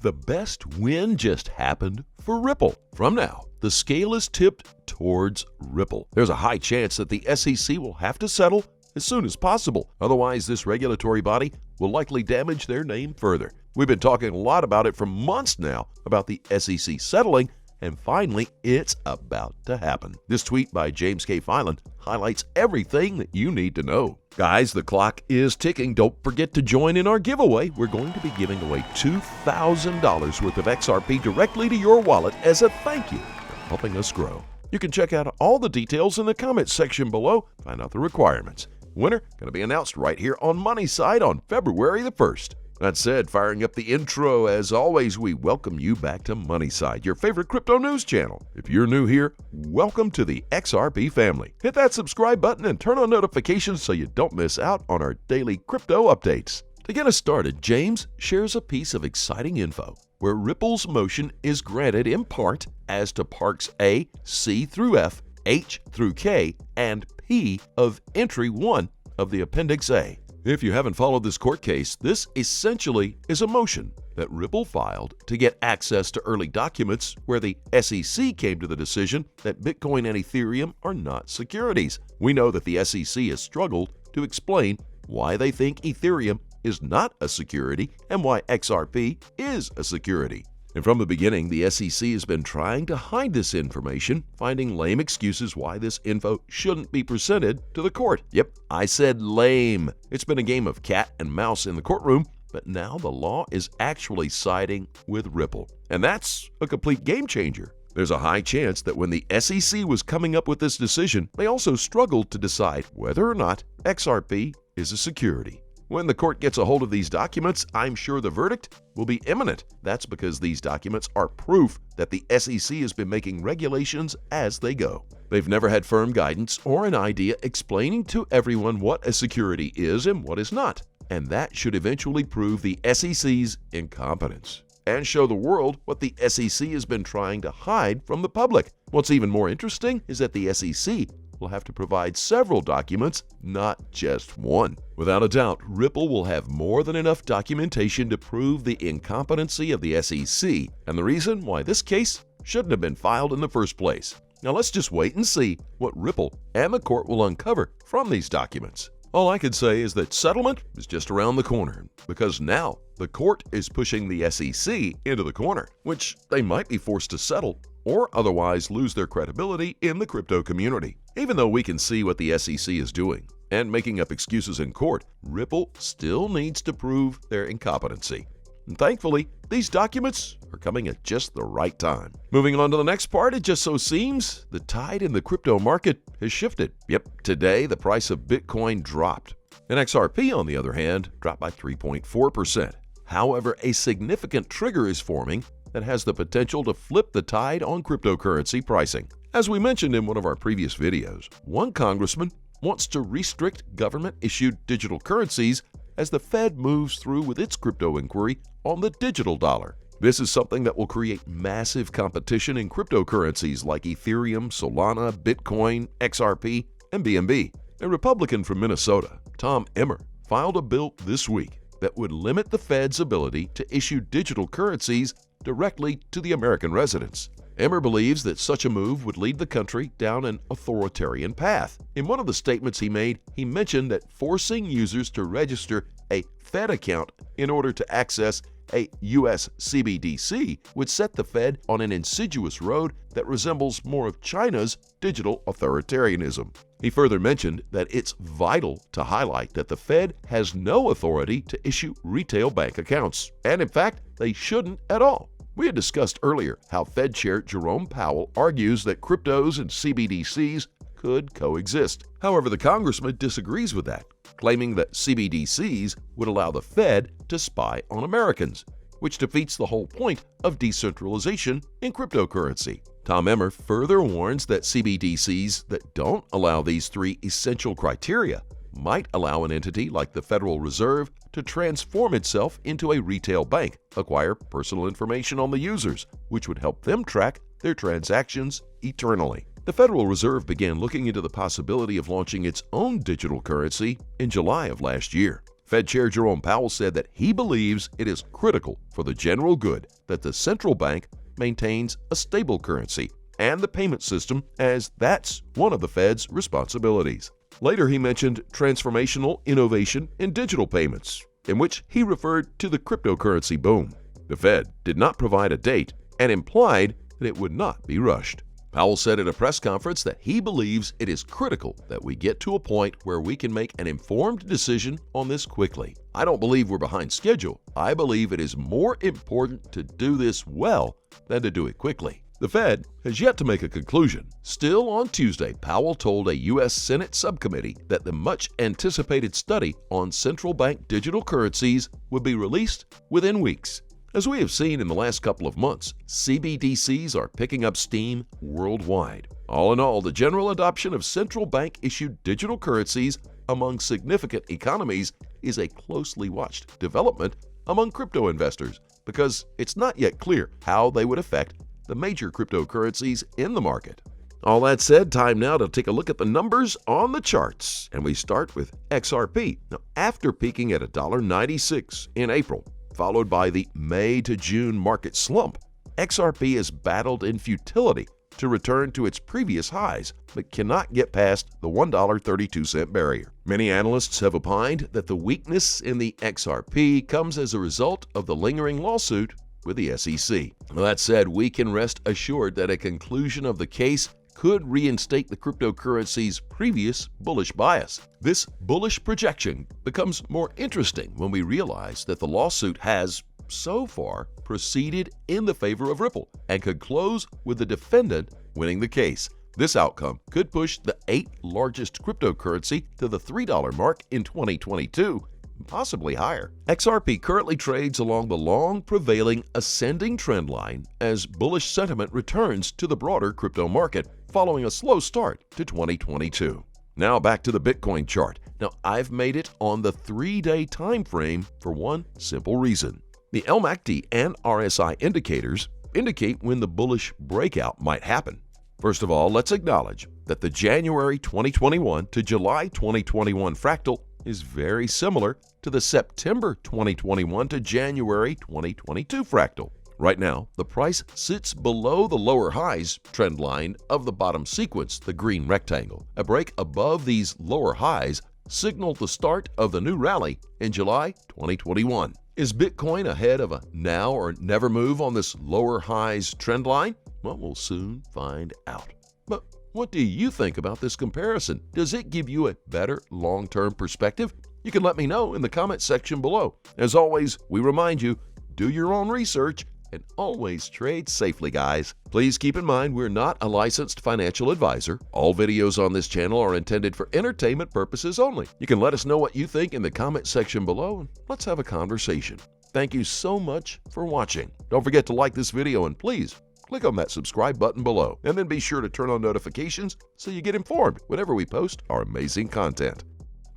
The best win just happened for Ripple. From now, the scale is tipped towards Ripple. There's a high chance that the SEC will have to settle as soon as possible. Otherwise, this regulatory body will likely damage their name further. We've been talking a lot about it for months now, about the SEC settling, and finally, it's about to happen. This tweet by James K. Filan highlights everything that you need to know. Guys, the clock is ticking. Don't forget to join in our giveaway. We're going to be giving away $2,000 worth of XRP directly to your wallet as a thank you for helping us grow. You can check out all the details in the comments section below. Find out the requirements. Winner going to be announced right here on Money Side on February the 1st. That said, firing up the intro, as always, we welcome you back to Money Side, your favorite crypto news channel. If you're new here, welcome to the XRP family. Hit that subscribe button and turn on notifications so you don't miss out on our daily crypto updates. To get us started, James shares a piece of exciting info where Ripple's motion is granted in part as to Parts A, C through F, H through K, and P of Entry 1 of the Appendix A. If you haven't followed this court case, this essentially is a motion that Ripple filed to get access to early documents where the SEC came to the decision that Bitcoin and Ethereum are not securities. We know that the SEC has struggled to explain why they think Ethereum is not a security and why XRP is a security. And from the beginning, the SEC has been trying to hide this information, finding lame excuses why this info shouldn't be presented to the court. Yep, I said lame. It's been a game of cat and mouse in the courtroom, but now the law is actually siding with Ripple. And that's a complete game changer. There's a high chance that when the SEC was coming up with this decision, they also struggled to decide whether or not XRP is a security. When the court gets a hold of these documents, I'm sure the verdict will be imminent. That's because these documents are proof that the SEC has been making regulations as they go. They've never had firm guidance or an idea explaining to everyone what a security is and what is not. And that should eventually prove the SEC's incompetence and show the world what the SEC has been trying to hide from the public. What's even more interesting is that the SEC will have to provide several documents, not just one. Without a doubt, Ripple will have more than enough documentation to prove the incompetency of the SEC and the reason why this case shouldn't have been filed in the first place. Now let's just wait and see what Ripple and the court will uncover from these documents. All I can say is that settlement is just around the corner because now the court is pushing the SEC into the corner, which they might be forced to settle or otherwise lose their credibility in the crypto community. Even though we can see what the SEC is doing and making up excuses in court, Ripple still needs to prove their incompetency. And thankfully, these documents are coming at just the right time. Moving on to the next part, it just so seems the tide in the crypto market has shifted. Yep, today the price of Bitcoin dropped. And XRP, on the other hand, dropped by 3.4%. However, a significant trigger is forming that has the potential to flip the tide on cryptocurrency pricing. As we mentioned in one of our previous videos, one congressman wants to restrict government-issued digital currencies as the Fed moves through with its crypto inquiry on the digital dollar. This is something that will create massive competition in cryptocurrencies like Ethereum, Solana, Bitcoin, XRP, and BNB. A Republican from Minnesota, Tom Emmer, filed a bill this week that would limit the Fed's ability to issue digital currencies directly to the American residents. Emmer believes that such a move would lead the country down an authoritarian path. In one of the statements he made, he mentioned that forcing users to register a Fed account in order to access a US CBDC would set the Fed on an insidious road that resembles more of China's digital authoritarianism. He further mentioned that it's vital to highlight that the Fed has no authority to issue retail bank accounts, and in fact, they shouldn't at all. We had discussed earlier how Fed Chair Jerome Powell argues that cryptos and CBDCs could coexist. However, the congressman disagrees with that, claiming that CBDCs would allow the Fed to spy on Americans, which defeats the whole point of decentralization in cryptocurrency. Tom Emmer further warns that CBDCs that don't allow these three essential criteria might allow an entity like the Federal Reserve to transform itself into a retail bank, acquire personal information on the users, which would help them track their transactions eternally. The Federal Reserve began looking into the possibility of launching its own digital currency in July of last year. Fed Chair Jerome Powell said that he believes it is critical for the general good that the central bank maintains a stable currency and the payment system, as that's one of the Fed's responsibilities. Later, he mentioned transformational innovation in digital payments, in which he referred to the cryptocurrency boom. The Fed did not provide a date and implied that it would not be rushed. Powell said at a press conference that he believes it is critical that we get to a point where we can make an informed decision on this quickly. I don't believe we're behind schedule. I believe it is more important to do this well than to do it quickly. The Fed has yet to make a conclusion. Still on Tuesday, Powell told a U.S. Senate subcommittee that the much-anticipated study on central bank digital currencies would be released within weeks. As we have seen in the last couple of months, CBDCs are picking up steam worldwide. All in all, the general adoption of central bank-issued digital currencies among significant economies is a closely watched development among crypto investors because it's not yet clear how they would affect the major cryptocurrencies in the market. All that said, time now to take a look at the numbers on the charts, and we start with XRP. Now, after peaking at $1.96 in April, followed by the May to June market slump, XRP has battled in futility to return to its previous highs, but cannot get past the $1.32 barrier. Many analysts have opined that the weakness in the XRP comes as a result of the lingering lawsuit with the SEC. That said, we can rest assured that a conclusion of the case could reinstate the cryptocurrency's previous bullish bias. This bullish projection becomes more interesting when we realize that the lawsuit has, so far, proceeded in the favor of Ripple and could close with the defendant winning the case. This outcome could push the 8th largest cryptocurrency to the $3 mark in 2022, possibly higher. XRP currently trades along the long prevailing ascending trend line as bullish sentiment returns to the broader crypto market following a slow start to 2022. Now back to the Bitcoin chart. Now I've made it on the 3-day time frame for one simple reason. The LMACD and RSI indicators indicate when the bullish breakout might happen. First of all, let's acknowledge that the January 2021 to July 2021 fractal is very similar to the September 2021 to January 2022 fractal. Right now, the price sits below the lower highs trend line of the bottom sequence, the green rectangle. A break above these lower highs signaled the start of the new rally in July 2021. Is Bitcoin ahead of a now or never move on this lower highs trend line? Well, we'll soon find out. But what do you think about this comparison? Does it give you a better long-term perspective? You can let me know in the comment section below. As always, we remind you, do your own research and always trade safely, guys. Please keep in mind we're not a licensed financial advisor. All videos on this channel are intended for entertainment purposes only. You can let us know what you think in the comment section below and let's have a conversation. Thank you so much for watching. Don't forget to like this video and please click on that subscribe button below, and then be sure to turn on notifications so you get informed whenever we post our amazing content.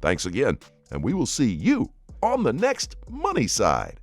Thanks again, and we will see you on the next Money Side.